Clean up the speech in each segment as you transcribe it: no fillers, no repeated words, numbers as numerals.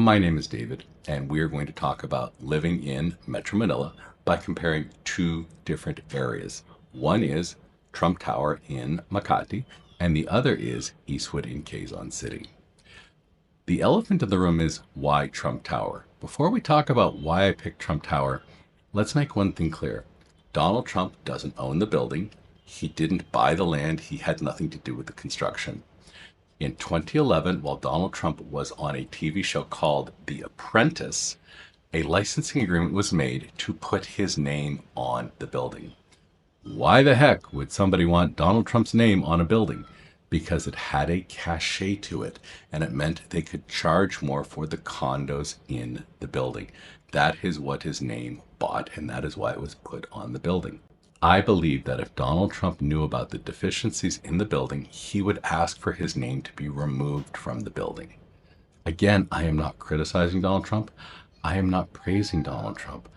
My name is David, and we are going to talk about living in Metro Manila by comparing two different areas. One is Trump Tower in Makati, and the other is Eastwood in Quezon City. The elephant in the room is why Trump Tower? Before we talk about why I picked Trump Tower, let's make one thing clear. Donald Trump doesn't own the building. He didn't buy the land. He had nothing to do with the construction. In 2011, while Donald Trump was on a TV show called The Apprentice, a licensing agreement was made to put his name on the building. Why the heck would somebody want Donald Trump's name on a building? Because it had a cachet to it, and it meant they could charge more for the condos in the building. That is what his name bought, and that is why it was put on the building. I believe that if Donald Trump knew about the deficiencies in the building, he would ask for his name to be removed from the building. Again, I am not criticizing Donald Trump. I am not praising Donald Trump.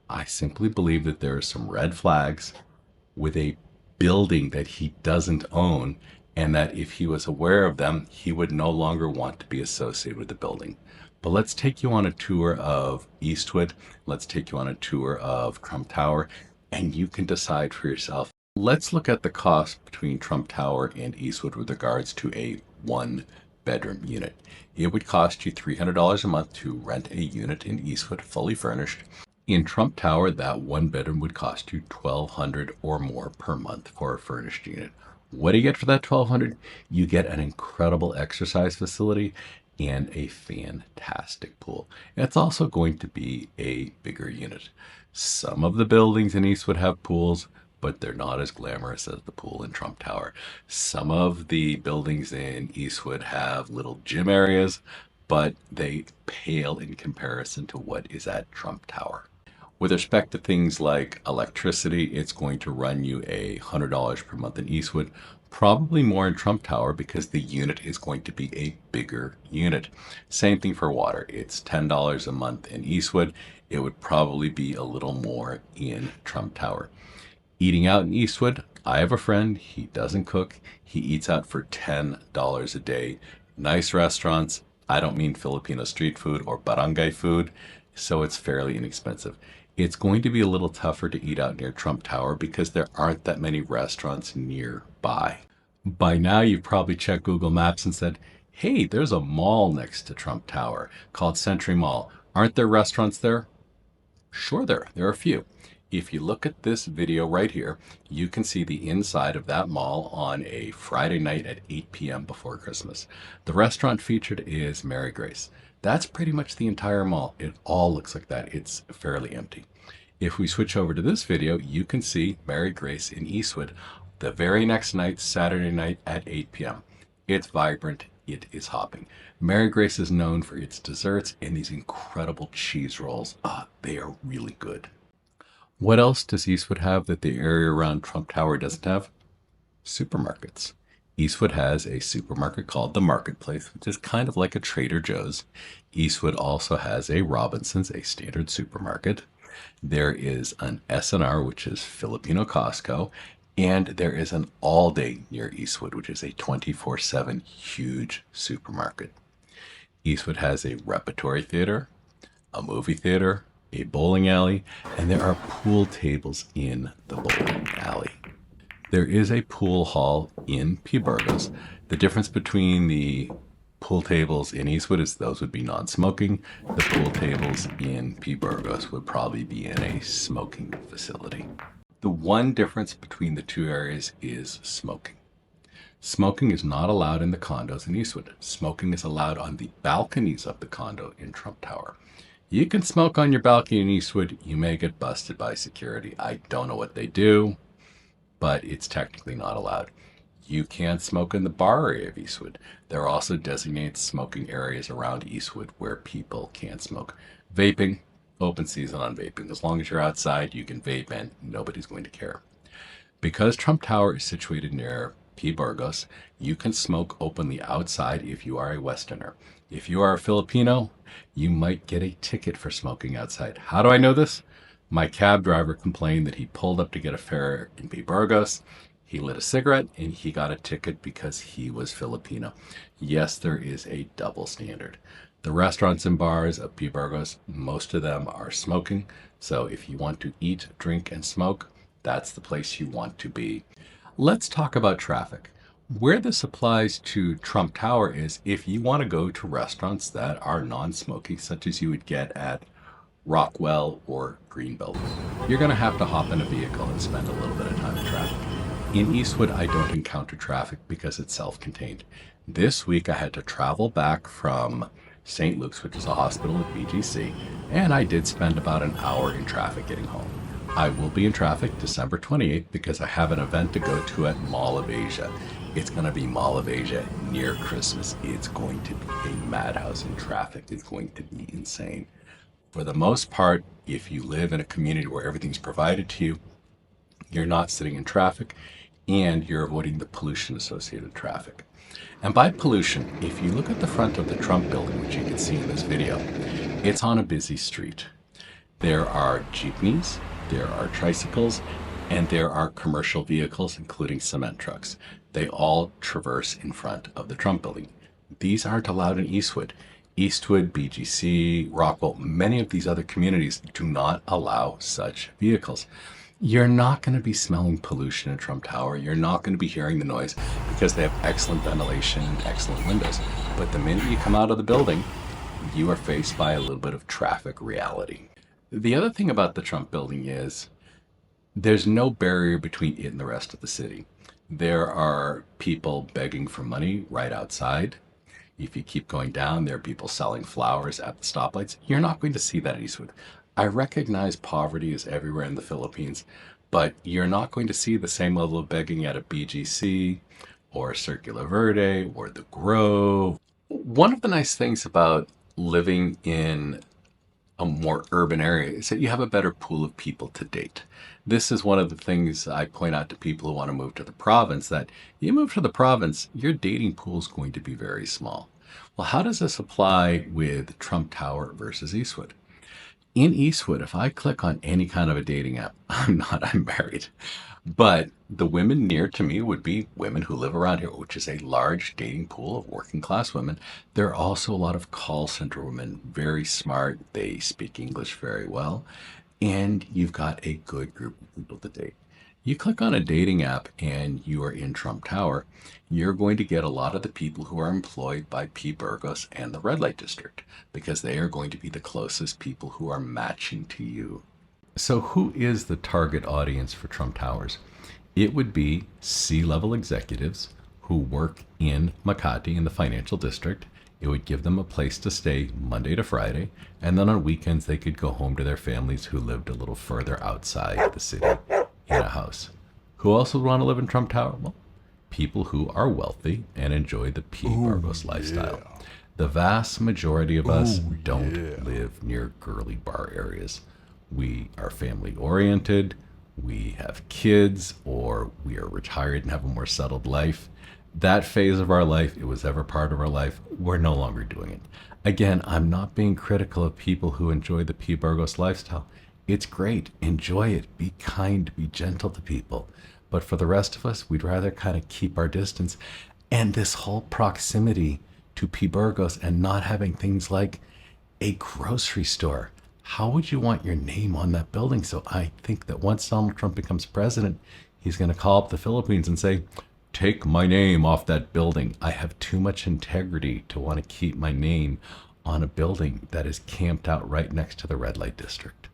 I simply believe that there are some red flags with a building that he doesn't own, and that if he was aware of them, he would no longer want to be associated with the building. But let's take you on a tour of Eastwood. Let's take you on a tour of Trump Tower, and you can decide for yourself. Let's look at the cost between Trump Tower and Eastwood with regards to a one-bedroom unit. It would cost you $300 a month to rent a unit in Eastwood, fully furnished. In Trump Tower, that one bedroom would cost you $1,200 or more per month for a furnished unit. What do you get for that $1,200? You get an incredible exercise facility and a fantastic pool. It's also going to be a bigger unit. Some of the buildings in Eastwood have pools, but they're not as glamorous as the pool in Trump Tower. Some of the buildings in Eastwood have little gym areas, but they pale in comparison to what is at Trump Tower. With respect to things like electricity, it's going to run you $100 per month in Eastwood, probably more in Trump Tower because the unit is going to be a bigger unit. Same thing for water. It's $10 a month in Eastwood. It would probably be a little more in Trump Tower. Eating out in Eastwood, I have a friend, he doesn't cook. He eats out for $10 a day. Nice restaurants. I don't mean Filipino street food or barangay food, so it's fairly inexpensive. It's going to be a little tougher to eat out near Trump Tower because there aren't that many restaurants nearby. By now, you've probably checked Google Maps and said, hey, there's a mall next to Trump Tower called Century Mall. Aren't there restaurants there? Sure there are a few. If you look at this video right here, you can see the inside of that mall on a Friday night at 8 p.m. before Christmas. The restaurant featured is Mary Grace. That's pretty much the entire mall. It all looks like that. It's fairly empty. If we switch over to this video, you can see Mary Grace in Eastwood the very next night, Saturday night at 8 p.m. It's vibrant. It is hopping. Mary Grace is known for its desserts and these incredible cheese rolls. They are really good. What else does Eastwood have that the area around Trump Tower doesn't have? Supermarkets. Eastwood has a supermarket called the Marketplace, which is kind of like a Trader Joe's. Eastwood also has a Robinson's, a standard supermarket. There is an S&R, which is Filipino Costco, and there is an All Day near Eastwood, which is a 24/7 huge supermarket. Eastwood has a repertory theater, a movie theater, a bowling alley, and there are pool tables in the bowling alley. There is a pool hall in P. Burgos. The difference between the pool tables in Eastwood is those would be non-smoking. The pool tables in P. Burgos would probably be in a smoking facility. The one difference between the two areas is smoking. Smoking is not allowed in the condos in Eastwood. Smoking is allowed on the balconies of the condo in Trump Tower. You can smoke on your balcony in Eastwood. You may get busted by security. I don't know what they do, but it's technically not allowed. You can't smoke in the bar area of Eastwood. There are also designated smoking areas around Eastwood where people can't smoke. Vaping, open season on vaping. As long as you're outside, you can vape and nobody's going to care. Because Trump Tower is situated near P. Burgos, you can smoke openly outside if you are a Westerner. If you are a Filipino, you might get a ticket for smoking outside. How do I know this? My cab driver complained that he pulled up to get a fare in P. Burgos. He lit a cigarette and he got a ticket because he was Filipino. Yes, there is a double standard. The restaurants and bars of P. Burgos, most of them are smoking. So if you want to eat, drink, and smoke, that's the place you want to be. Let's talk about traffic. Where this applies to Trump Tower is if you want to go to restaurants that are non-smoking, such as you would get at Rockwell or Greenbelt, you're going to have to hop in a vehicle and spend a little bit of time in traffic. In Eastwood, I don't encounter traffic because it's self-contained. This week, I had to travel back from St. Luke's, which is a hospital at BGC, and I did spend about an hour in traffic getting home. I will be in traffic December 28th because I have an event to go to at Mall of Asia. It's going to be Mall of Asia near Christmas. It's going to be a madhouse in traffic. It's going to be insane. For the most part, if you live in a community where everything's provided to you, you're not sitting in traffic and you're avoiding the pollution associated with traffic. And by pollution, if you look at the front of the Trump building, which you can see in this video, it's on a busy street. There are jeepneys, there are tricycles, and there are commercial vehicles, including cement trucks. They all traverse in front of the Trump building. These aren't allowed in Eastwood. Eastwood, BGC, Rockwell, many of these other communities do not allow such vehicles. You're not going to be smelling pollution in Trump Tower. You're not going to be hearing the noise because they have excellent ventilation and excellent windows. But the minute you come out of the building, you are faced by a little bit of traffic reality. The other thing about the Trump building is there's no barrier between it and the rest of the city. There are people begging for money right outside. If you keep going down, there are people selling flowers at the stoplights. You're not going to see that at Eastwood. I recognize poverty is everywhere in the Philippines, but you're not going to see the same level of begging at a BGC or Circular Verde or the Grove. One of the nice things about living in a more urban area is that you have a better pool of people to date. This is one of the things I point out to people who want to move to the province, that you move to the province, your dating pool is going to be very small. Well, how does this apply with Trump Tower versus Eastwood? In Eastwood, if I click on any kind of a dating app, I'm married, but the women near to me would be women who live around here, which is a large dating pool of working class women. There are also a lot of call center women, very smart. They speak English very well. And you've got a good group of people to date. You click on a dating app and you are in Trump Tower, you're going to get a lot of the people who are employed by P. Burgos and the Red Light District, because they are going to be the closest people who are matching to you. So who is the target audience for Trump Towers? It would be C-level executives who work in Makati in the financial district. It would give them a place to stay Monday to Friday, and then on weekends they could go home to their families who lived a little further outside the city in a house. Who else would want to live in Trump Tower? Well, people who are wealthy and enjoy the P. Burgos lifestyle. Yeah. The vast majority of us don't live near girly bar areas. We are family oriented, we have kids, or we are retired and have a more settled life. That phase of our life, it was ever part of our life, we're no longer doing it. Again, I'm not being critical of people who enjoy the P. Burgos lifestyle. It's great. Enjoy it. Be kind. Be gentle to people. But for the rest of us, we'd rather kind of keep our distance. And this whole proximity to P. Burgos and not having things like a grocery store. How would you want your name on that building? So I think that once Donald Trump becomes president, he's going to call up the Philippines and say, take my name off that building. I have too much integrity to want to keep my name on a building that is camped out right next to the red light district.